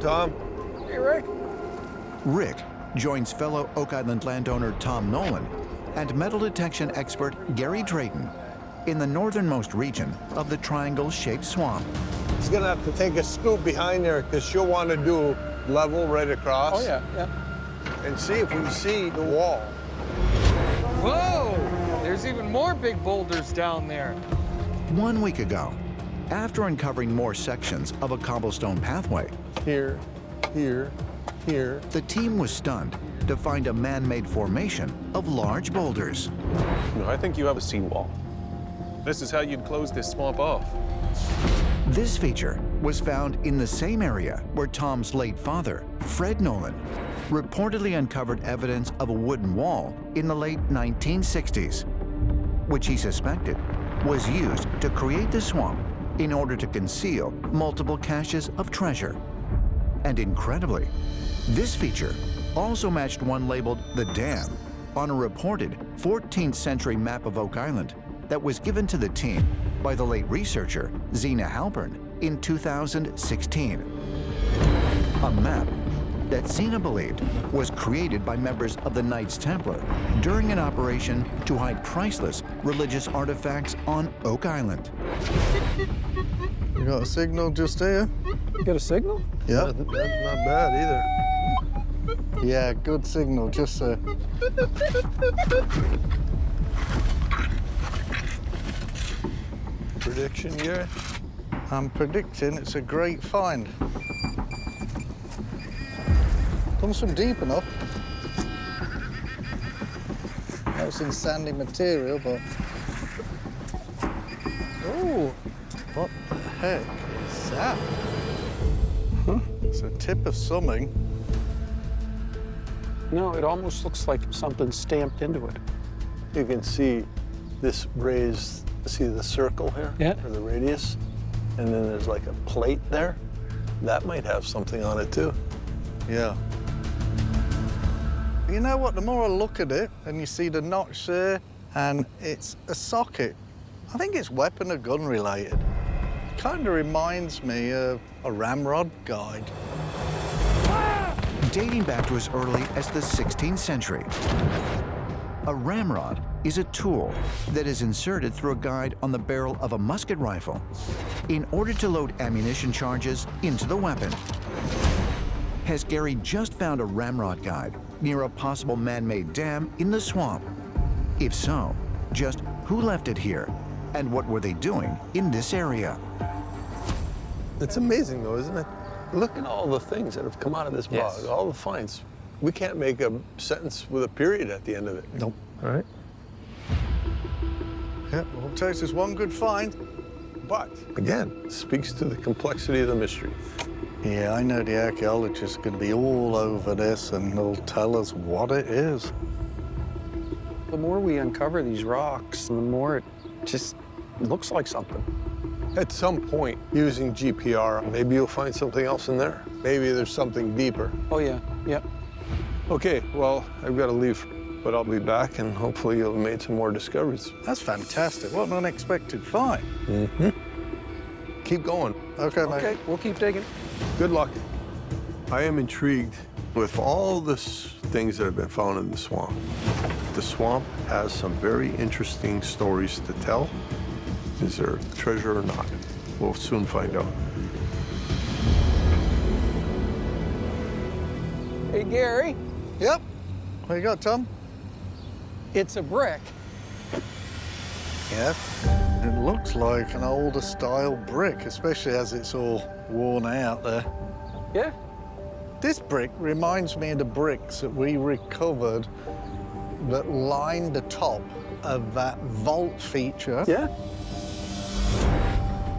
Tom. Hey, Rick. Rick joins fellow Oak Island landowner Tom Nolan and metal detection expert Gary Drayton in the northernmost region of the triangle-shaped swamp. He's gonna have to take a scoop behind there because she'll want to do level right across. Oh, yeah, yeah. And see if we see the wall. Whoa! There's even more big boulders down there. 1 week ago, after uncovering more sections of a cobblestone pathway, Here, here, here. the team was stunned to find a man-made formation of large boulders. No, I think you have a seawall. This is how you'd close this swamp off. This feature was found in the same area where Tom's late father, Fred Nolan, reportedly uncovered evidence of a wooden wall in the late 1960s, which he suspected was used to create the swamp in order to conceal multiple caches of treasure. And incredibly, this feature also matched one labeled the Dam on a reported 14th century map of Oak Island that was given to the team by the late researcher Zena Halpern in 2016. A map that Zena believed was created by members of the Knights Templar during an operation to hide priceless religious artifacts on Oak Island. You got a signal just here? You got a signal? Yeah. Not bad either. Yeah, good signal, just there. Prediction, Gary? I'm predicting it's a great find. Comes from deep enough. That was in sandy material, but... Oh, what the heck is that? Huh? It's a tip of something. No, it almost looks like something stamped into it. You can see this raised, see the circle here? Yeah. Or the radius? And then there's like a plate there. That might have something on it too. Yeah. You know what, the more I look at it, and you see the notch there, and it's a socket. I think it's weapon or gun related. Kind of reminds me of a ramrod guide. Dating back to as early as the 16th century, a ramrod is a tool that is inserted through a guide on the barrel of a musket rifle in order to load ammunition charges into the weapon. Has Gary just found a ramrod guide near a possible man-made dam in the swamp? If so, just who left it here, and what were they doing in this area? It's amazing though, isn't it? Look at all the things that have come out of this bog, Yes. all the finds. We can't make a sentence with a period at the end of it. Nope. All right? Yeah, well, takes us one good find. But, again, speaks to the complexity of the mystery. Yeah, I know the archaeologists are going to be all over this, and they'll tell us what it is. The more we uncover these rocks, the more it just looks like something. At some point, using GPR, maybe you'll find something else in there. Maybe there's something deeper. Oh, yeah, yeah. Okay, well, I've got to leave, but I'll be back, and hopefully you'll have made some more discoveries. That's fantastic. What an unexpected find. Mm-hmm. Keep going. Okay, mate. Okay, we'll keep digging. Good luck. I am intrigued with all the things that have been found in the swamp. The swamp has some very interesting stories to tell. Is there treasure or not? We'll soon find out. Hey, Gary, Yep. What you got, Tom? it's a brick. Yeah. It looks like an older style brick, especially as it's all worn out there. Yeah? This brick reminds me of the bricks that we recovered that lined the top of that vault feature. Yeah?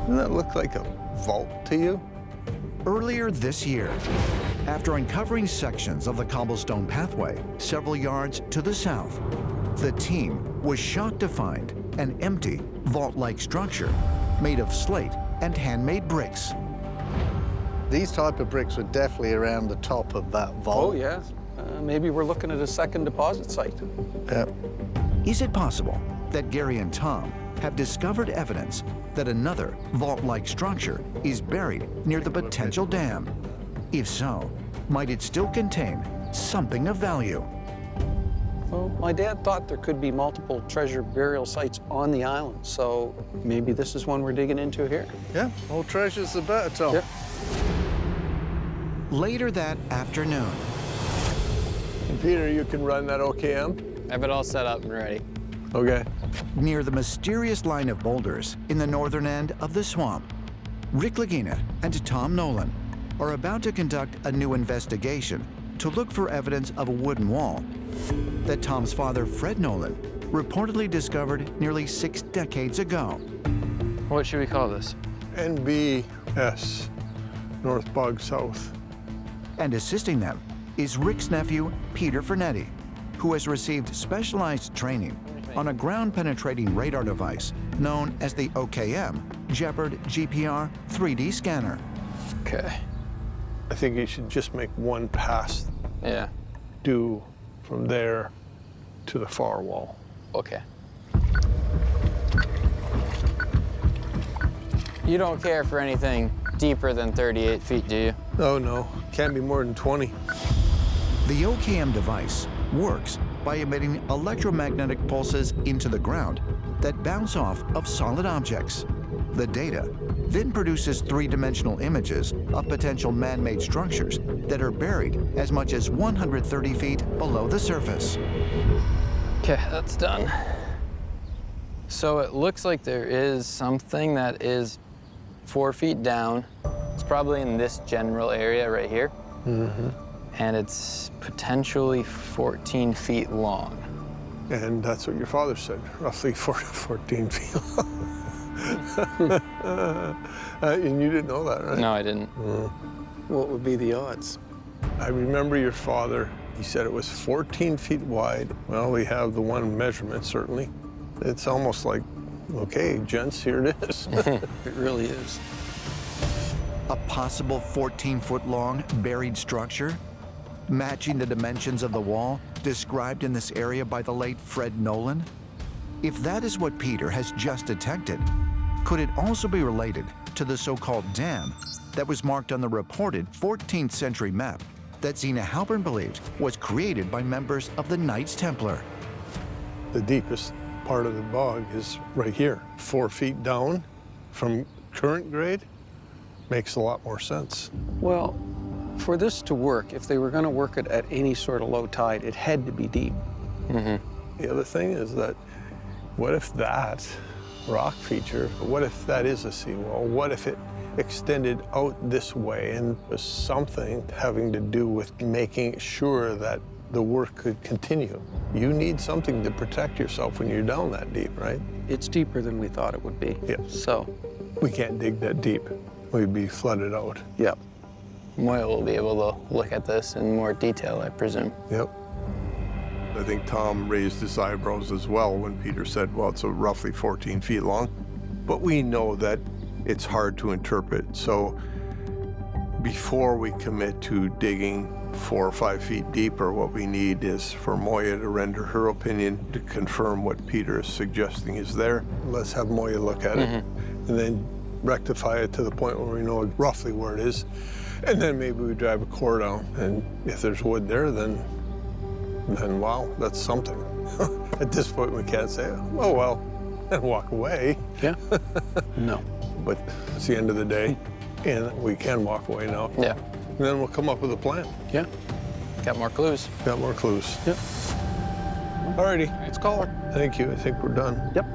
Doesn't that look like a vault to you? Earlier this year, after uncovering sections of the cobblestone pathway several yards to the south, the team was shocked to find an empty, vault-like structure made of slate and handmade bricks. These type of bricks were definitely around the top of that vault. Oh, yeah. Maybe we're looking at a second deposit site. Yeah. Is it possible that Gary and Tom have discovered evidence that another vault-like structure is buried near the potential dam? If so, might it still contain something of value? Well, my dad thought there could be multiple treasure burial sites on the island, so maybe this is one we're digging into here. Yeah, more treasures the better, Tom. Yep. Later that afternoon, Peter, you can run that OKM? I have it all set up and ready. Okay. near the mysterious line of boulders in the northern end of the swamp, Rick Lagina and Tom Nolan are about to conduct a new investigation to look for evidence of a wooden wall that Tom's father, Fred Nolan, reportedly discovered nearly 6 decades ago. What should we call this? NBS, North Bog South. And assisting them is Rick's nephew, Peter Fernetti, who has received specialized training on a ground-penetrating radar device known as the OKM Jeopard GPR 3D scanner. Okay. I think you should just make one pass Yeah. due from there to the far wall. Okay. You don't care for anything deeper than 38 feet, do you? Oh, no. Can't be more than 20. The OKM device works by emitting electromagnetic pulses into the ground that bounce off of solid objects. The data then produces three-dimensional images of potential man-made structures that are buried as much as 130 feet below the surface. Okay, that's done. So it looks like there is something that is 4 feet down. It's probably in this general area right here. Mm-hmm. And it's potentially 14 feet long. And that's what your father said, roughly 14 feet long. And you didn't know that, right? No, I didn't. What would be the odds? I remember your father, he said it was 14 feet wide. Well, we have the one measurement, certainly. It's almost like, okay, gents, here it is. It really is. A possible 14-foot-long buried structure, matching the dimensions of the wall described in this area by the late Fred Nolan? If that is what Peter has just detected, could it also be related to the so-called dam that was marked on the reported 14th century map that Zena Halpern believed was created by members of the Knights Templar? The deepest part of the bog is right here. 4 feet down from current grade makes a lot more sense. Well, for this to work, if they were going to work it at any sort of low tide, it had to be deep. The other thing is that what if that rock feature, what if that is a seawall? What if it extended out this way and was something having to do with making sure that the work could continue? You need something to protect yourself when you're down that deep, right? It's deeper than we thought it would be. Yeah. So, We can't dig that deep. We'd be flooded out. yep. Moyle will be able to look at this in more detail, I presume. Yep. I think Tom raised his eyebrows as well when Peter said, well, it's roughly 14 feet long. But we know that it's hard to interpret. So before we commit to digging 4 or 5 feet deeper, what we need is for Moya to render her opinion to confirm what Peter is suggesting is there. Let's have Moya look at it and then rectify it to the point where we know roughly where it is. And then maybe we drive a core down, and if there's wood there, then wow, that's something. At this point, we can't say, oh, well, and walk away. Yeah? No. But it's the end of the day, and we can walk away now. Yeah. And then we'll come up with a plan. Yeah? Got more clues. Got more clues. Yep. All righty. Let's call her. Thank you. I think we're done. Yep.